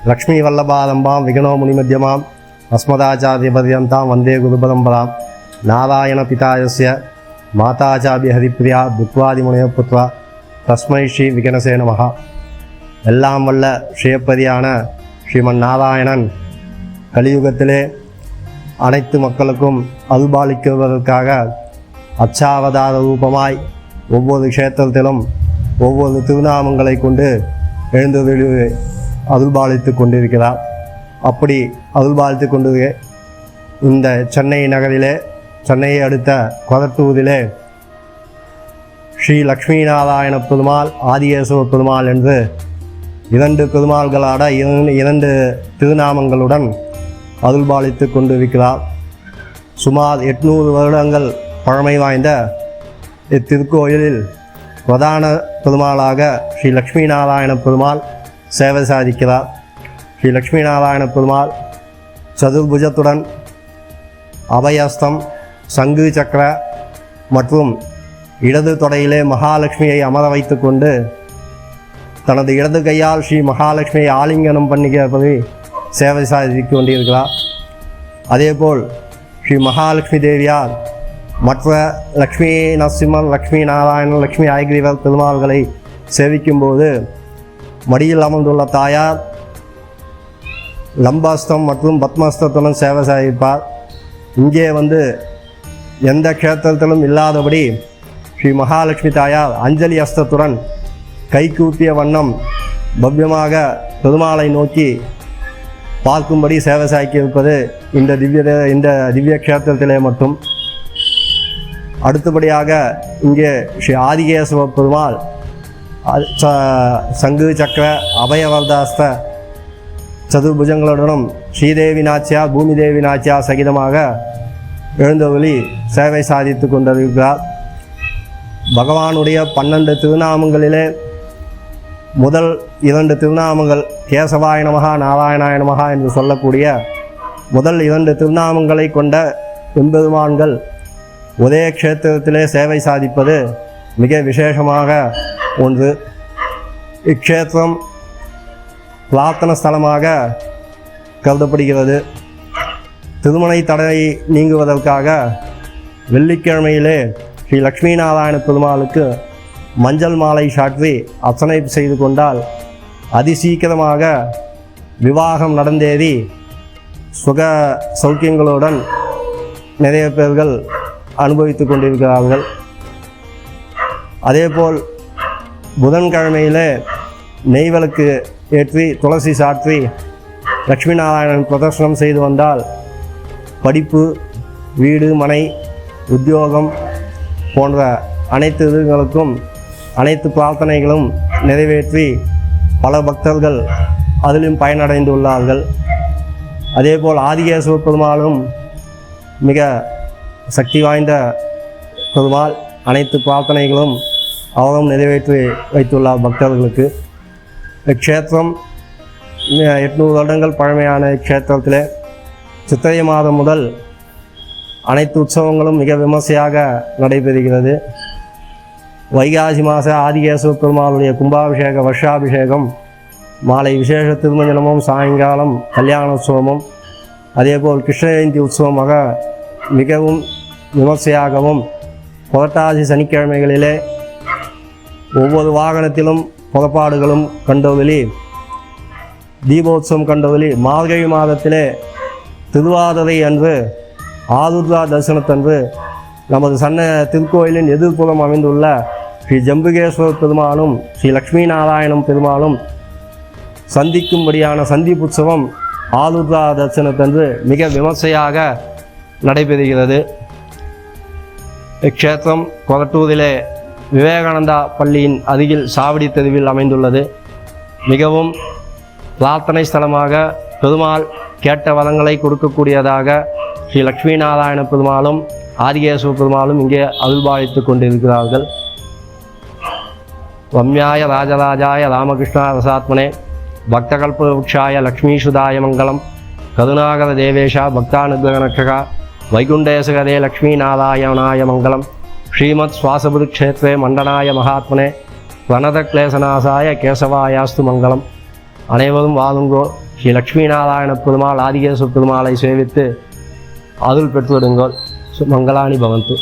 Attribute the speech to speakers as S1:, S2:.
S1: லக்ஷ்மி வல்லபாதம்பாம் விகனோ முனிமத்தியமாம் அஸ்மதாச்சாரியபர்யந்தாம் வந்தே குருபரம்பராம் நாராயண பிதாயஸ்ய மாதாச்சாபிய ஹரிப்பிரியா புத்வாதிமுனைய புத்வா தஸ்மை ஸ்ரீ விகனசே நமஹா. எல்லாம் வல்ல ஸ்ரீயப்பதியான ஸ்ரீமன் நாராயணன் கலியுகத்திலே அனைத்து மக்களுக்கும் அருள்பாலிக்குவதற்காக அச்சாவதார ரூபமாய் ஒவ்வொரு க்ஷேத்திரத்திலும் ஒவ்வொரு திருநாமங்களை கொண்டு எழுந்தருளி அருள்பாலித்து கொண்டிருக்கிறார். அப்படி அருள்பாலித்து கொண்டு இந்த சென்னை நகரிலே, சென்னையை அடுத்த கொரட்டூரிலே ஸ்ரீ லக்ஷ்மி நாராயண பெருமாள், ஆதிகேசவ பெருமாள் என்று இரண்டு பெருமாள்களான இரண்டு திருநாமங்களுடன் அருள்பாலித்து கொண்டிருக்கிறார். சுமார் 800 வருடங்கள் பழமை வாய்ந்த இத்திருக்கோயிலில் பிரதான பெருமாளாக ஸ்ரீ லக்ஷ்மி நாராயண பெருமாள் சேவை சாதிக்கிறார். ஸ்ரீ லக்ஷ்மி நாராயண பெருமாள் சதுர்புஜத்துடன் அபயஸ்தம், சங்கு சக்கர மற்றும் இடது தொடையிலே மகாலட்சுமியை அமர வைத்து கொண்டு தனது இடது கையால் ஸ்ரீ மகாலட்சுமியை ஆலிங்கனம் பண்ணுகிறபடி சேவை சாதித்து கொண்டிருக்கிறார். அதேபோல் ஸ்ரீ மகாலட்சுமி தேவியார் மற்ற லக்ஷ்மி நரசிம்மர், லக்ஷ்மி நாராயணன், லக்ஷ்மி ஐகிரிவர் பெருமாள்களை சேவிக்கும்போது மடியில் அமர்ந்துள்ள தாயார் லம்பாஸ்தம் மற்றும் பத்மஸ்தத்துடன் சேவை சாதிப்பார். இங்கே எந்த க்ஷேத்திரத்திலும் இல்லாதபடி ஸ்ரீ மகாலட்சுமி தாயார் அஞ்சலி அஸ்தத்துடன் கைகூப்பிய வண்ணம் பவ்யமாக பெருமாளை நோக்கி பார்க்கும்படி சேவை சாய்க்கியிருப்பது இந்த திவ்ய க்ஷேத்திரத்திலே மட்டும். அடுத்தபடியாக இங்கே ஸ்ரீ ஆதிகேசவ பெருமாள் சங்கு சக்கர அபயவர்தாஸ்த சதுர்புஜங்களுடனும் ஸ்ரீதேவி நாச்சியார், பூமிதேவி நாச்சியார் சகிதமாக எழுந்தருளி சேவை சாதித்து கொண்டிருக்கிறார். பகவானுடைய 12 திருநாமங்களிலே முதல் 2 திருநாமங்கள் கேசவாய நமஹா, நாராயணாய நமஹா என்று சொல்லக்கூடிய முதல் 2 திருநாமங்களை கொண்ட எம்பெருமான்கள் ஒரே க்ஷேத்திரத்திலே சேவை சாதிப்பது மிக விசேஷமாக ஒன்று. இக்ஷேத்திரம் பிரார்த்தன ஸ்தலமாக கருதப்படுகிறது. திருமண தடை நீங்குவதற்காக வெள்ளிக்கிழமையிலே ஸ்ரீ லக்ஷ்மி நாராயண பெருமாளுக்கு மஞ்சள் மாலை சாற்றி அர்ச்சனை செய்து கொண்டால் அதிசீக்கிரமாக விவாகம் நடந்தேறி சுக சௌக்கியங்களுடன் நிறைய பேர்கள் அனுபவித்து கொண்டிருக்கிறார்கள். அதேபோல் புதன்கிழமையிலே நெய்விளக்கு ஏற்றி துளசி சாற்றி லக்ஷ்மி நாராயணன் பிரதர்சனம் செய்து வந்தால் படிப்பு, வீடு, மனை, உத்தியோகம் போன்ற அனைத்து இதுகளுக்கும் அனைத்து பிரார்த்தனைகளும் நிறைவேற்றி பல பக்தர்கள் அதிலும் பயனடைந்துள்ளார்கள். அதேபோல் ஆதிகேசவ பெருமாளும் மிக சக்தி வாய்ந்த பெருமாள். அனைத்து பிரார்த்தனைகளும் அவரும் நிறைவேற்றி வைத்துள்ளார் பக்தர்களுக்கு. இக்ஷேத்திரம் 800 வருடங்கள் பழமையான இக்ஷேத்திரத்திலே சித்திரை மாதம் முதல் அனைத்து உற்சவங்களும் மிக விமர்சையாக நடைபெறுகிறது. வைகாசி மாத ஆதிகேசவ பெருமாளுடைய கும்பாபிஷேக வருஷாபிஷேகம், மாலை விசேஷ திருமஞ்சனமும், சாயங்காலம் கல்யாணோத்சவமும், அதேபோல் கிருஷ்ண ஜெயந்தி உற்சவமாக மிகவும் விமர்சையாகவும் புரட்டாசி சனிக்கிழமைகளிலே ஒவ்வொரு வாகனத்திலும் புறப்பாடுகளும் கண்டொலி, தீபோத்சவம் கண்டொலி, மார்கழி மாதத்திலே திருவாதிரை அன்று ஆருத்ரா தரிசனத்தன்று நமது திருக்கோயிலின் எதிர்ப்புறம் அமைந்துள்ள ஸ்ரீ ஜம்புகேஸ்வர பெருமாளும் ஸ்ரீ லக்ஷ்மி நாராயணம் பெருமாளும் சந்திக்கும்படியான சந்திப்புற்சவம் ஆருத்ரா தரிசனத்தன்று மிக விமர்சையாக நடைபெறுகிறது. இக்ஷேத்திரம் கொரட்டூரிலே விவேகானந்தா பள்ளியின் அருகில் சாவடி தெருவில் அமைந்துள்ளது. மிகவும் பிரார்த்தனை ஸ்தலமாக, பெருமாள் கேட்ட வரங்களை கொடுக்கக்கூடியதாக ஸ்ரீ லக்ஷ்மி நாராயண பெருமாளும் ஆதிகேசவ பெருமாளும் இங்கே அருள்பாலித்து கொண்டிருக்கிறார்கள். வம்யாய ராஜராஜாய ராமகிருஷ்ணா ரசாத்மனே பக்தகல்பவருக்ஷாய லக்ஷ்மீசுதாய மங்கலம் கருணாகர தேவேஷா பக்தானுகிரகநக்ஷகா வைகுண்டேசகரே லக்ஷ்மீ நாராயணாய மங்கலம் ஸ்ரீமத் சுவாசபுருக்ஷேத்ரே மண்டனாய மகாத்மனே வனத கிளேசநாசாய கேசவாயாஸ்து மங்கலம். அனைவரும் வாழுங்கோ. ஸ்ரீ லக்ஷ்மி நாராயண பெருமாள் ஆதிகேஸ்வர பெருமாளை சேவித்து அருள் பெற்றுவிடுங்கள். மங்களானி பவந்து.